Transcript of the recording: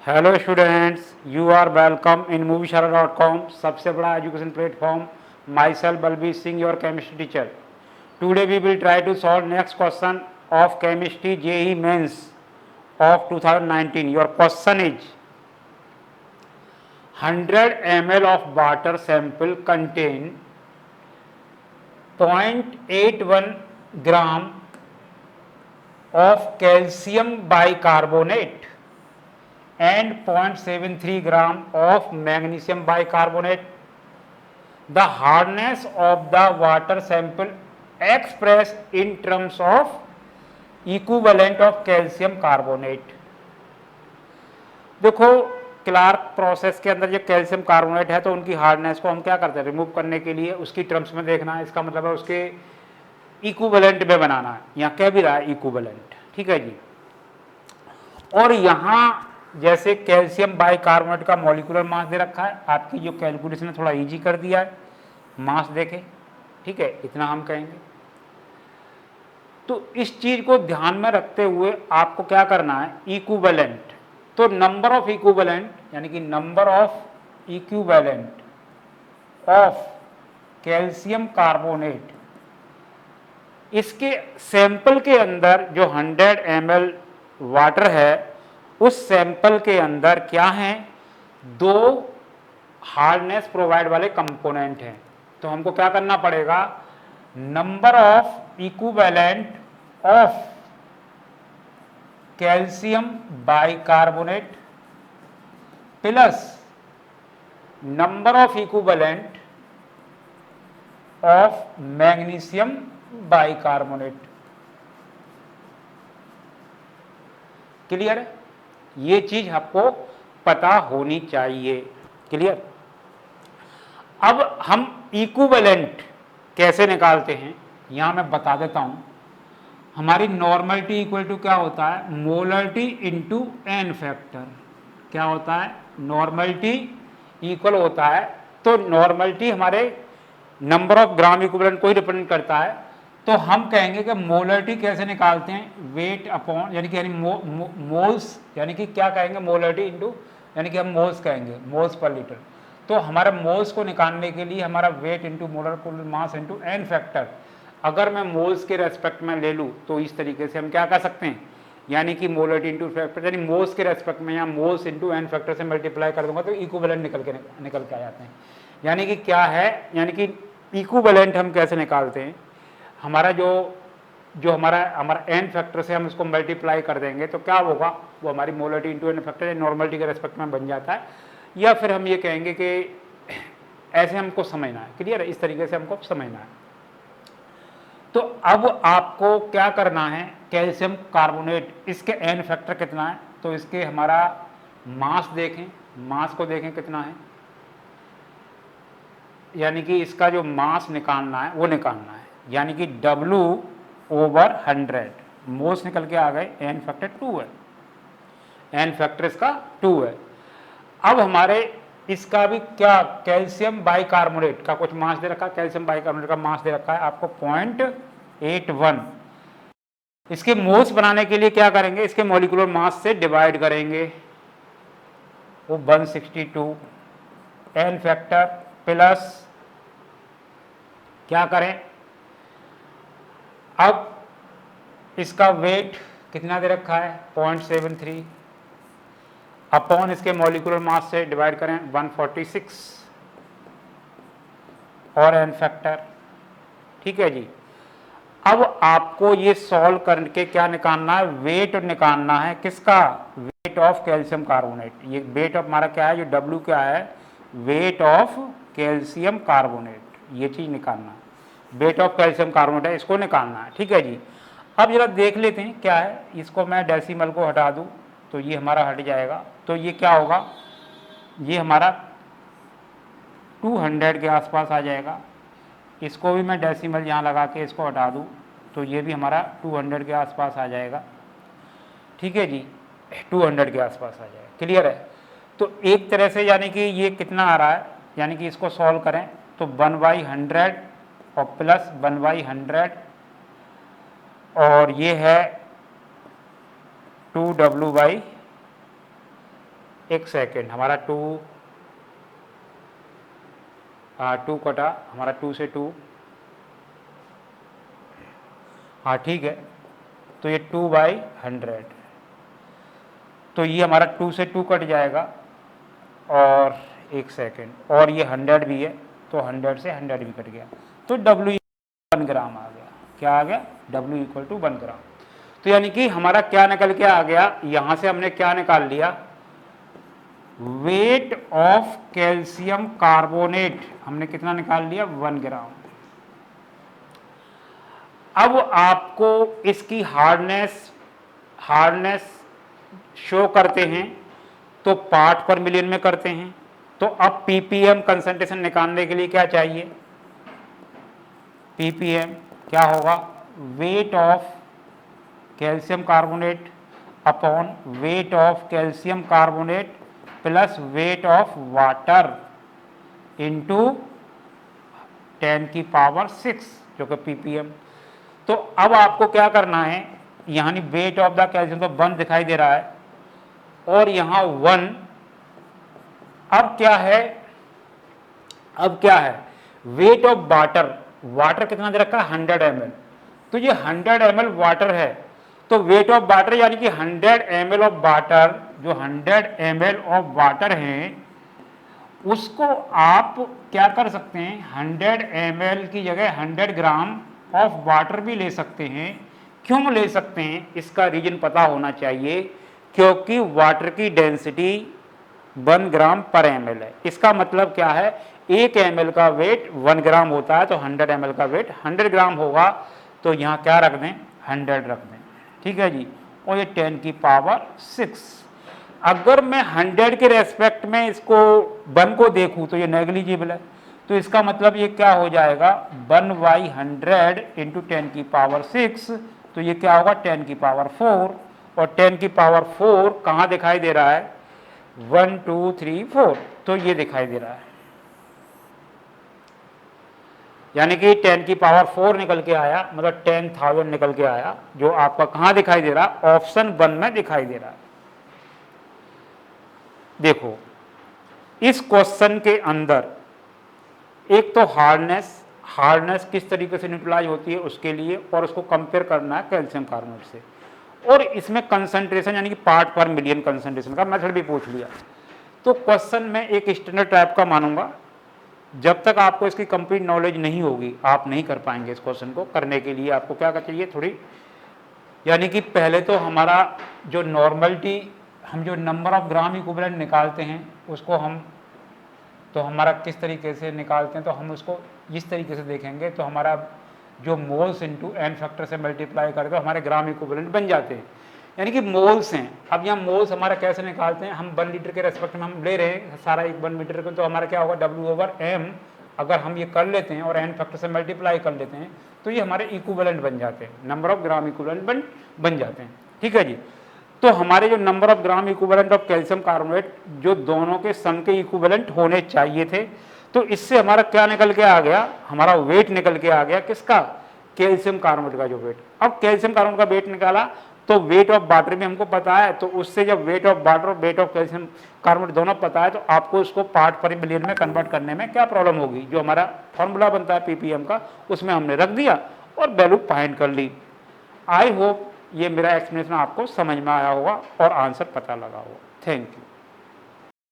Hello students, you are welcome in movieshara.com, सबसे बड़ा education platform. Myself Balbir Singh, your chemistry teacher. Today we will try to solve next question of chemistry JEE Mains of 2019. Your question is 100 ml of water sample contain 0.81 gram of calcium bicarbonate and 0.73 gram of magnesium bicarbonate. The hardness of the water sample expressed in terms of equivalent of calcium carbonate. देखो, Clark process के अंदर जो calcium carbonate है तो उनकी hardness को हम क्या करते हैं, रिमूव करने के लिए उसकी टर्म्स में देखना है। इसका मतलब है उसके इक्विवेलेंट में बनाना है। यहाँ कह भी रहा है इक्विवेलेंट, ठीक है जी। और यहाँ जैसे कैल्शियम बाइकार्बोनेट का मॉलिक्यूलर मास दे रखा है, आपकी जो कैलकुलेशन है थोड़ा ईजी कर दिया है। मास देखें, ठीक है, इतना हम कहेंगे। तो इस चीज को ध्यान में रखते हुए आपको क्या करना है, इक्विवेलेंट। तो नंबर ऑफ इक्विवेलेंट यानी कि number of equivalent of calcium carbonate, इसके सैंपल के अंदर जो 100 ml वाटर है उस सैंपल के अंदर क्या है, दो हार्डनेस प्रोवाइड वाले कंपोनेंट हैं। तो हमको क्या करना पड़ेगा, number of equivalent of calcium bicarbonate plus number of equivalent of magnesium bicarbonate. Clear है? ये चीज आपको पता होनी चाहिए। क्लियर? अब हम इक्विवेलेंट कैसे निकालते हैं यहां मैं बता देता हूं। हमारी नॉर्मलिटी इक्वल टू क्या होता है, मोलरिटी इंटू एन फैक्टर। क्या होता है, नॉर्मलिटी इक्वल होता है। तो नॉर्मलिटी हमारे नंबर ऑफ ग्राम इक्विवेलेंट को ही रिप्रेजेंट करता है। तो हम कहेंगे कि मोलरिटी कैसे निकालते हैं, वेट अपॉन यानी कि मोल्स, यानी कि क्या कहेंगे, मोलरिटी इंटू यानी कि हम मोल्स कहेंगे, मोल्स पर लीटर। तो हमारे मोल्स को निकालने के लिए हमारा weight into molar mass into n factor अगर मैं मोल्स के रेस्पेक्ट में ले लूँ तो इस तरीके से हम क्या कर सकते हैं, यानी कि मोलरिटी इंटू फैक्टर यानी मोल्स के रेस्पेक्ट में या मोल्स इंटू एन फैक्टर से मल्टीप्लाई कर दूंगा तो इक्विवेलेंट निकल के आ जाते हैं। यानी कि क्या है, यानी कि इक्विवेलेंट हम कैसे निकालते हैं, हमारा जो हमारा एन फैक्टर से हम इसको मल्टीप्लाई कर देंगे तो क्या होगा, वो हमारी molarity into n factor normality के रेस्पेक्ट में बन जाता है। या फिर हम ये कहेंगे कि ऐसे हमको समझना है। क्लियर है? इस तरीके से हमको समझना है। तो अब आपको क्या करना है, कैल्शियम कार्बोनेट इसके एन फैक्टर कितना है, तो इसके हमारा मास देखें, मास को देखें कितना है, यानी कि इसका जो मास निकालना है वो निकालना है, यानी कि W/100 मोल्स निकल के आ गए, एन फैक्टर 2 है, एन फैक्टर इसका 2 है। अब हमारे इसका भी क्या, कैल्शियम बाइकार्बोनेट का कुछ मास दे रखा है, कैल्शियम बाइकार्बोनेट का मास दे रखा है आपको 0.81। इसके मोल्स बनाने के लिए क्या करेंगे, इसके मॉलिक्यूलर मास से डिवाइड करेंगे, वो 162 एन फैक्टर प्लस क्या करें, अब इसका वेट कितना दे रखा है 0.73 अपॉन इसके मॉलिक्यूलर मास से डिवाइड करें 146 और एन फैक्टर। ठीक है जी। अब आपको ये सॉल्व करके क्या निकालना है, वेट निकालना है, किसका, वेट ऑफ कैल्शियम कार्बोनेट। ये वेट ऑफ हमारा क्या है, जो W क्या है, वेट ऑफ कैल्शियम कार्बोनेट, ये चीज निकालना है, वेट ऑफ कैल्शियम कार्बोनेट है, इसको निकालना है। ठीक है जी। अब जरा देख लेते हैं क्या है, इसको मैं डेसिमल को हटा दूं तो ये हमारा हट जाएगा। तो ये क्या होगा, ये हमारा 200 के आसपास आ जाएगा। इसको भी मैं डेसिमल यहाँ लगा के इसको हटा दूँ तो ये भी हमारा 200 के आसपास आ जाएगा। ठीक है जी, 200 के आसपास आ जाएगा। क्लियर है? तो एक तरह से यानी कि ये कितना आ रहा है, यानी कि इसको सॉल्व करें तो 1/100 और प्लस 1/100 और ये है 2W एक सेकेंड, हमारा 2 कटा, हमारा 2 से 2, हाँ ठीक है, तो ये 2/100, तो ये हमारा 2 से 2 कट जाएगा, और एक सेकेंड, और ये 100 भी है, तो 100 से 100 भी कट गया, तो W 1 ग्राम आ गया। क्या आ गया? W = 1 ग्राम। तो यानी कि हमारा क्या निकल के आ गया, यहां से हमने क्या निकाल लिया, वेट ऑफ कैल्शियम कार्बोनेट हमने कितना निकाल लिया, 1 ग्राम। अब आपको इसकी हार्डनेस शो करते हैं, तो पार्ट पर मिलियन में करते हैं। तो अब ppm कंसंट्रेशन निकालने के लिए क्या चाहिए, ppm क्या होगा, weight of calcium carbonate upon weight of calcium carbonate plus weight of water into 10⁶, जो कि ppm। तो अब आपको क्या करना है, यानी वेट ऑफ द कैल्शियम तो 1 दिखाई दे रहा है, और यहां 1, अब क्या है, वेट ऑफ वाटर कितना दे रखा है, 100 ml, तो ये 100 ml वाटर है, तो वेट ऑफ वाटर यानी कि 100 ml ऑफ वाटर, जो 100 ml ऑफ वाटर है, उसको आप क्या कर सकते हैं, 100 ml की जगह 100 ग्राम ऑफ वाटर भी ले सकते हैं। क्यों ले सकते हैं, इसका रीजन पता होना चाहिए, क्योंकि वाटर की डेंसिटी 1 ग्राम पर ml है। इसका मतलब क्या है, 1 ml का वेट 1 ग्राम होता है, तो 100 ml का वेट 100 ग्राम होगा, तो यहाँ क्या रख दें, 100 रख दें, ठीक है जी। और ये 10⁶। अगर मैं 100 के रेस्पेक्ट में इसको 1 को देखूं तो ये नेग्लिजिबल है, तो इसका मतलब ये क्या हो जाएगा, 1/100 इंटू 10⁶, तो ये क्या होगा, 10⁴, और 10⁴ कहाँ दिखाई दे रहा है, 1 2 3 4, तो ये दिखाई दे रहा है, यानी कि 10⁴ निकल के आया, मतलब 10,000 निकल के आया, जो आपका कहाँ दिखाई दे रहा है, ऑप्शन 1 में दिखाई दे रहा है। देखो इस क्वेश्चन के अंदर एक तो हार्डनेस किस तरीके से न्यूट्रलाइज होती है उसके लिए, और उसको कंपेयर करना है कैल्शियम कार्बोनेट से, और इसमें कंसंट्रेशन यानी कि पार्ट पर मिलियन कंसंट्रेशन का मेथड भी पूछ लिया। तो क्वेश्चन में एक स्टैंडर्ड टाइप का मानूंगा, जब तक आपको इसकी कंप्लीट नॉलेज नहीं होगी आप नहीं कर पाएंगे। इस क्वेश्चन को करने के लिए आपको क्या करना चाहिए, थोड़ी, यानी कि पहले तो हमारा जो नॉर्मलिटी, हम जो नंबर ऑफ ग्राम इक्विवेलेंट निकालते हैं उसको तो हमारा किस तरीके से निकालते हैं, तो हम उसको इस तरीके से देखेंगे, तो हमारा जो मोल्स इंटू n फैक्टर से मल्टीप्लाई करके तो हमारे ग्राम इक्विवेलेंट बन जाते हैं, यानी कि मोल्स हैं। अब यहाँ मोल्स हमारा कैसे निकालते हैं, हम 1 लीटर के रेस्पेक्ट में हम ले रहे हैं सारा 1 मीटर को, तो हमारा क्या होगा, W/m, अगर हम ये कर लेते हैं और n फैक्टर से मल्टीप्लाई कर लेते हैं तो ये हमारे इक्विवेलेंट बन जाते हैं, नंबर ऑफ ग्राम इक्विवेलेंट बन जाते हैं, ठीक है जी। तो हमारे जो number of gram equivalent of calcium carbonate जो दोनों के सम के इक्विवेलेंट होने चाहिए थे, तो इससे हमारा क्या निकल के आ गया, हमारा वेट निकल के आ गया, किसका, कैल्शियम कार्बोनेट का जो वेट। अब कैल्शियम कार्बोनेट का वेट निकाला तो वेट ऑफ वाटर भी हमको पता है, तो उससे जब वेट ऑफ वाटर और वेट ऑफ कैल्शियम कार्बोनेट दोनों पता है, तो आपको उसको पार्ट पर मिलियन में कन्वर्ट करने में क्या प्रॉब्लम होगी। जो हमारा फॉर्मूला बनता है ppm का, उसमें हमने रख दिया और वैल्यू फाइंड कर ली। आई होप ये मेरा एक्सप्लेनेशन आपको समझ में आया होगा और आंसर पता लगा होगा। Thank you.